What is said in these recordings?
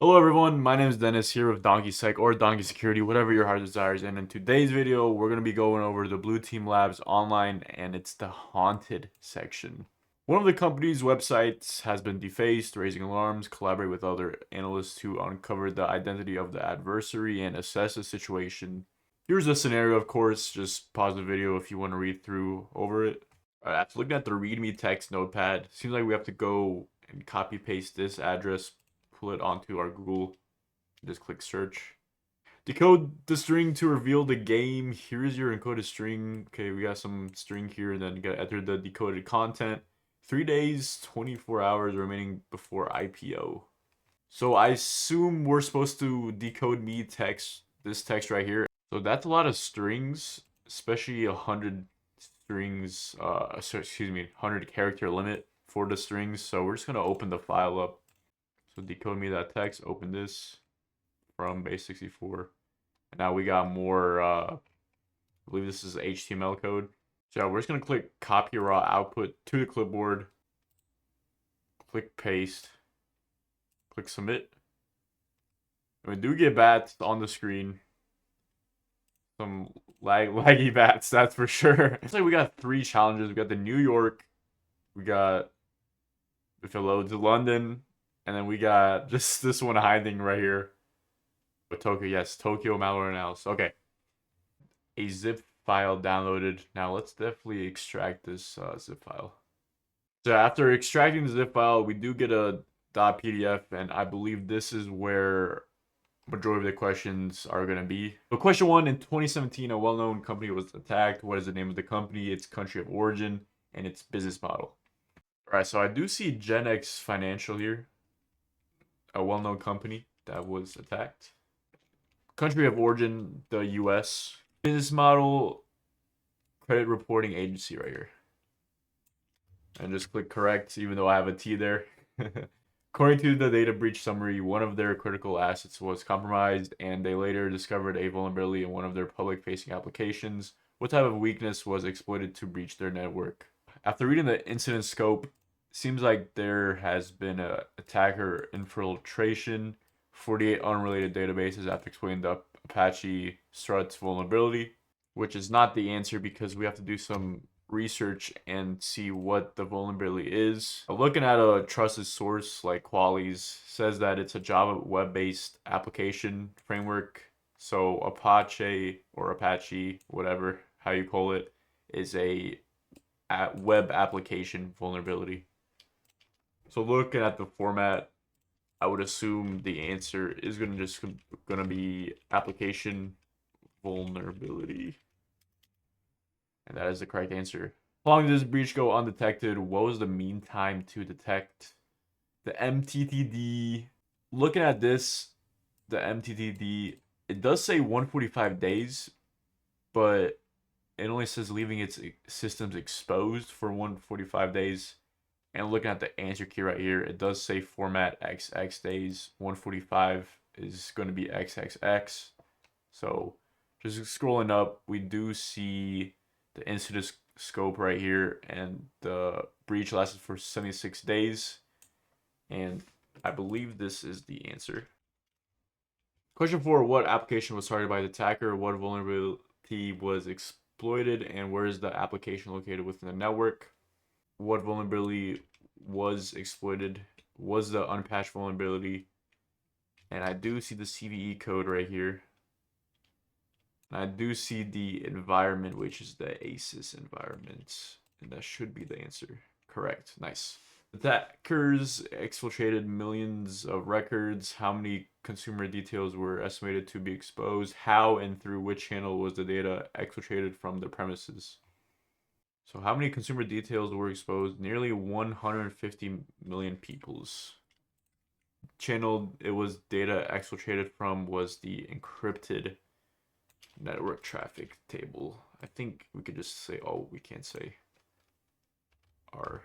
Hello everyone, my name is Dennis here with Donkey Sec or Donkey Security, whatever your heart desires. And in today's video, we're going to be going over the Blue Team Labs online, and it's the haunted section. One of the company's websites has been defaced, raising alarms. Collaborate with other analysts to uncover the identity of the adversary and assess the situation. Here's the scenario, of course. Just pause the video if you want to read through over it. Alright, after looking at the README text notepad, seems like we have to go and copy paste this address, pull it onto our Google, just click search. Decode the string to reveal the game. Here's your encoded string. Okay, we got some string here, and then you gotta enter the decoded content. 3 days, 24 hours remaining before IPO. So I assume we're supposed to decode this text right here. So that's a lot of strings, especially 100 strings, excuse me, 100 character limit for the strings. So we're just gonna open the file up. So decode me that text, open this from base64. And now we got more, I believe this is HTML code. So we're just gonna click copy raw output to the clipboard, click paste, click submit. And we do get bats on the screen. Some laggy bats, that's for sure. It's like we got 3 challenges. We got the New York, we got, if it loads, London, and then we got just this one hiding right here. But Tokyo, yes, Tokyo malware analysis. Okay. A zip file downloaded. Now let's definitely extract this zip file. So after extracting the zip file, we do get a .pdf, and I believe this is where majority of the questions are going to be. So question 1, in 2017, a well-known company was attacked. What is the name of the company, its country of origin, and its business model? All right, so I do see GenX Financial here, a well-known company that was attacked. Country of origin, the US. Business model, credit reporting agency right here. And just click correct, even though I have a T there. According to the data breach summary, one of their critical assets was compromised, and they later discovered a vulnerability in one of their public-facing applications. What type of weakness was exploited to breach their network? After reading the incident scope, seems like there has been an attacker infiltration, 48 unrelated databases after explaining the Apache Struts vulnerability, which is not the answer because we have to do some research and see what the vulnerability is. Looking at a trusted source like Qualys says that it's a Java web-based application framework. So Apache or Apache, whatever how you call it, is a web application vulnerability. So looking at the format, I would assume the answer is gonna be application vulnerability. And that is the correct answer. How long did this breach go undetected? What was the mean time to detect? The MTTD. Looking at this, the MTTD, it does say 145 days, but it only says leaving its systems exposed for 145 days. And looking at the answer key right here, it does say format XX days. 145 is going to be XXX. So just scrolling up, we do see the incident scope right here, and the breach lasted for 76 days. And I believe this is the answer. Question 4, what application was targeted by the attacker? What vulnerability was exploited, and where is the application located within the network? What vulnerability was exploited? Was the unpatched vulnerability? And I do see the CVE code right here. And I do see the environment, which is the ASIS environment. And that should be the answer. Correct. Nice. Attackers exfiltrated millions of records. How many consumer details were estimated to be exposed? How and through which channel was the data exfiltrated from the premises? So how many consumer details were exposed? Nearly 150 million people's. Channel it was data exfiltrated from was the encrypted network traffic table. I think we could just say, oh, we can't say R.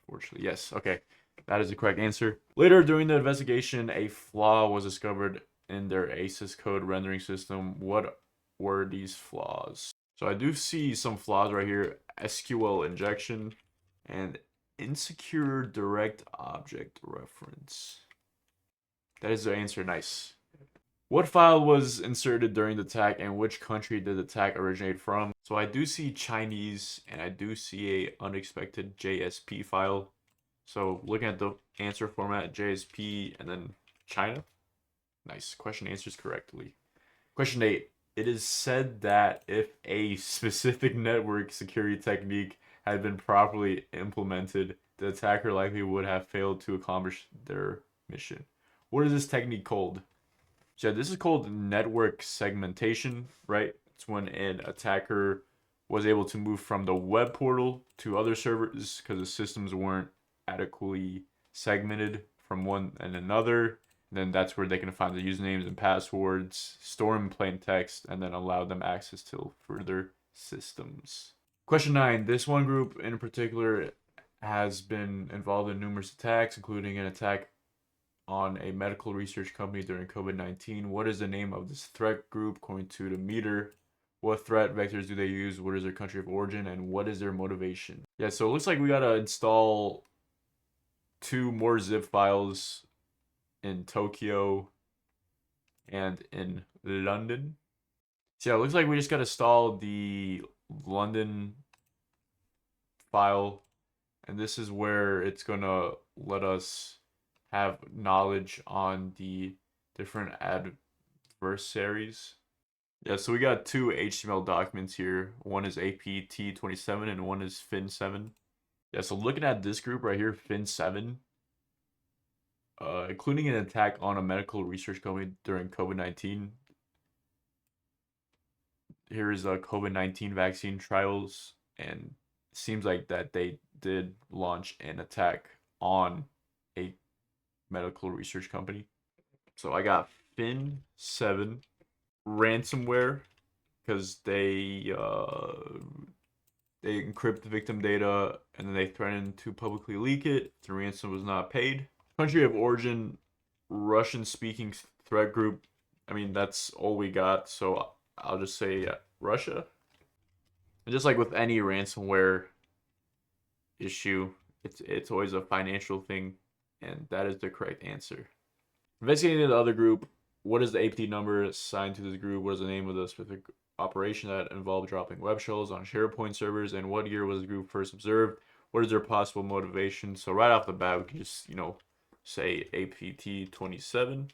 Fortunately, yes. Okay, that is the correct answer. Later during the investigation, a flaw was discovered in their ASIS code rendering system. What were these flaws? So I do see some flaws right here. SQL injection and insecure direct object reference. That is the answer. Nice. What file was inserted during the attack and which country did the attack originate from? So I do see Chinese and I do see a unexpected JSP file. So looking at the answer format, JSP and then China. Nice. Question answers correctly. Question 8. It is said that if a specific network security technique had been properly implemented, the attacker likely would have failed to accomplish their mission. What is this technique called? So this is called network segmentation, right? It's when an attacker was able to move from the web portal to other servers because the systems weren't adequately segmented from one and another. And then that's where they can find the usernames and passwords, store them in plain text, and then allow them access to further systems. Question 9. This one group in particular has been involved in numerous attacks, including an attack on a medical research company during COVID-19. What is the name of this threat group according to the meter? What threat vectors do they use? What is their country of origin? And what is their motivation? Yeah, so it looks like we gotta install 2 more zip files in Tokyo and in London. So yeah, it looks like we just gotta install the London file, and this is where it's gonna let us have knowledge on the different adversaries. Yeah, so we got 2 HTML documents here. One is APT27 and one is Fin7. Yeah, so looking at this group right here, Fin7, including an attack on a medical research company during COVID-19. Here is a COVID-19 vaccine trials, and it seems like that they did launch an attack on a medical research company. So I got Fin7 ransomware because they encrypt the victim data and then they threaten to publicly leak it. The ransom was not paid. Country of origin, Russian speaking threat group. I mean, that's all we got, so I'll just say Russia. And just like with any ransomware issue, it's always a financial thing, and that is the correct answer. Investigating the other group, what is the APT number assigned to this group? What is the name of the specific operation that involved dropping web shells on SharePoint servers? And what year was the group first observed? What is their possible motivation? So right off the bat, we can just, say APT 27.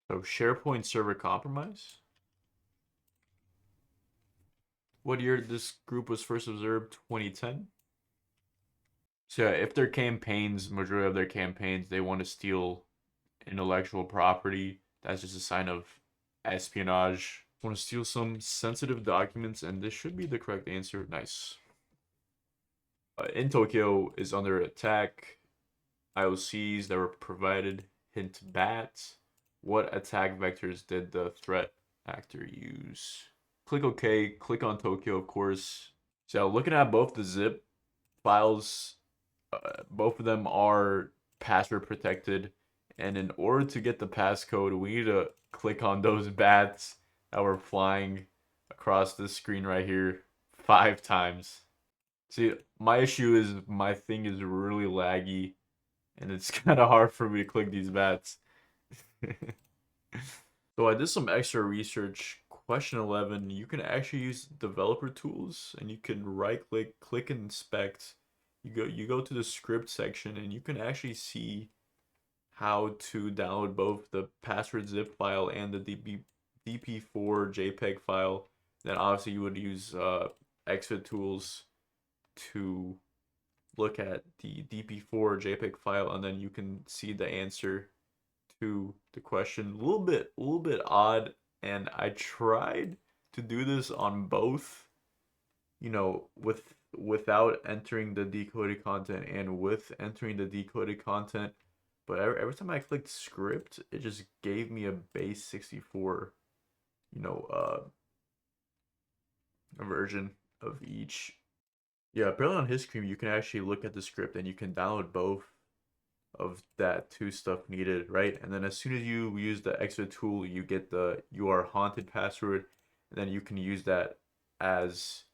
So SharePoint server compromise. What year this group was first observed? 2010. So yeah, if their campaigns, majority of their campaigns, they want to steal intellectual property, that's just a sign of espionage. Want to steal some sensitive documents, and this should be the correct answer. Nice. In Tokyo is under attack. IOCs that were provided. Hint bats. What attack vectors did the threat actor use? Click OK. Click on Tokyo, of course. So looking at both the zip files, both of them are password protected. And in order to get the passcode, we need to click on those bats that were flying across this screen right here 5 times. See, my issue is my thing is really laggy, and it's kind of hard for me to click these bats. So I did some extra research. Question 11, you can actually use developer tools, and you can right click and inspect. You go to the script section, and you can actually see how to download both the password zip file and the DP4 JPEG file. Then obviously you would use exfitool to look at the DP4 JPEG file, and then you can see the answer to the question. A little bit odd, and I tried to do this on both, without entering the decoded content and with entering the decoded content. But every time I clicked script, it just gave me a base 64, version of each. Yeah, apparently on his screen, you can actually look at the script and you can download both of that 2 stuff needed, right? And then as soon as you use the exit tool, you get the "you are haunted" password, and then you can use that as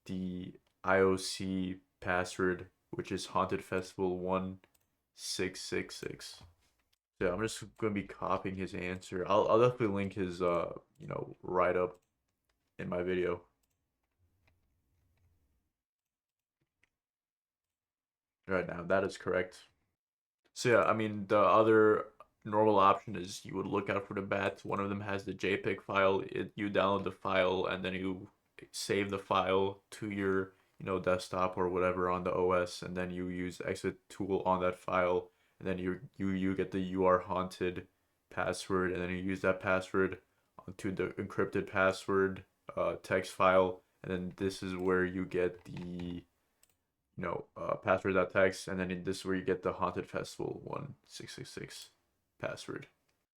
the IOC password, which is Haunted Festival 1666. Yeah, I'm just gonna be copying his answer. I'll definitely link his write up in my video. Right now, that is correct. So yeah, I mean the other normal option is you would look out for the bats. One of them has the JPEG file. You download the file and then you save the file to your desktop or whatever on the OS, and then you use exfitool on that file, and then you get the you are haunted password, and then you use that password onto the encrypted password text file, and then this is where you get the password.txt, and then this is where you get the Haunted Festival 1666 password.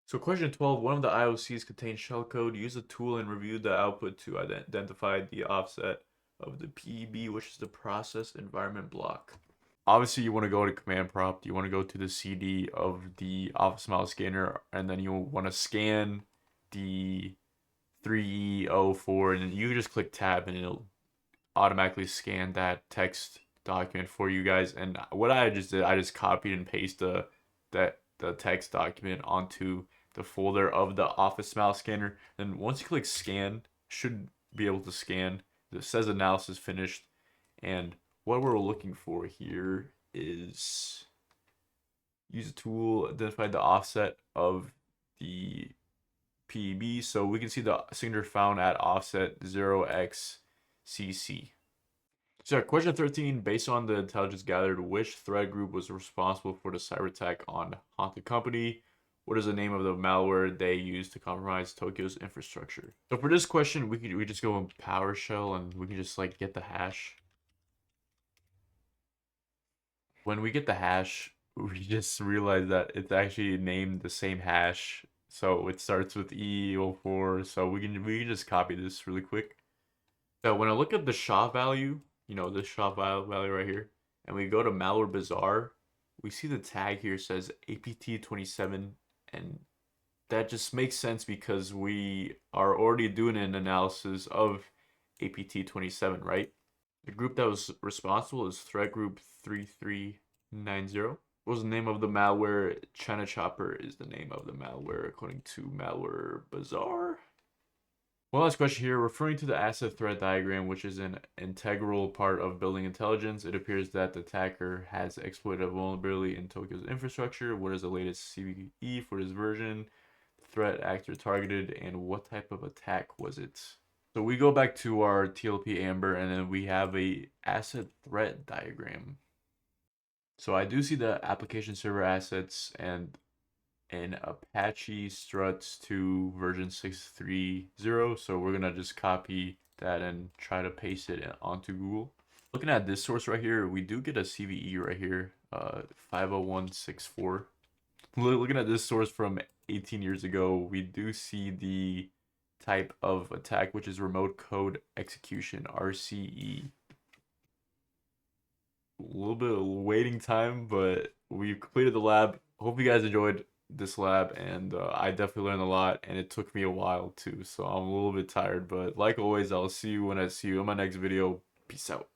So question 12, one of the IOCs contains shellcode. Use a tool and review the output to identify the offset of the PEB, which is the process environment block. Obviously, you want to go to command prompt. You want to go to the CD of the officemalscanner, and then you want to scan the 3E04, and then you just click tab, and it'll automatically scan that text document for you guys. And what I just did, I just copied and pasted the text document onto the folder of the Office Mouse Scanner. Then once you click scan, should be able to scan. It says analysis finished, and what we're looking for here is use a tool, identify the offset of the PEB. So we can see the signature found at offset 0xCC. So question 13, based on the intelligence gathered, which threat group was responsible for the cyber attack on Haunted Company? What is the name of the malware they used to compromise Tokyo's infrastructure? So for this question, we just go in PowerShell and we can just like get the hash. When we get the hash, we just realize that it's actually named the same hash. So it starts with E04. So we can just copy this really quick. So when I look at the SHA value, this SHA value right here, and we go to Malware Bazaar, we see the tag here says APT27, and that just makes sense because we are already doing an analysis of APT27, right? The group that was responsible is Threat Group 3390. What was the name of the malware? China Chopper is the name of the malware according to Malware Bazaar. One last question here. Referring to the asset threat diagram, which is an integral part of building intelligence, it appears that the attacker has exploited a vulnerability in Tokyo's infrastructure. What is the latest CVE for this version? Threat actor targeted, and what type of attack was it? So we go back to our TLP Amber, and then we have a asset threat diagram. So I do see the application server assets and an Apache struts to version 630. So we're gonna just copy that and try to paste it onto Google. Looking at this source right here, we do get a CVE right here, 50164. Looking at this source from 18 years ago, we do see the type of attack, which is remote code execution, RCE. A little bit of waiting time, but we completed the lab. Hope you guys enjoyed this lab, and I definitely learned a lot, and it took me a while too, so I'm a little bit tired, but like always, I'll see you when I see you in my next video. Peace out.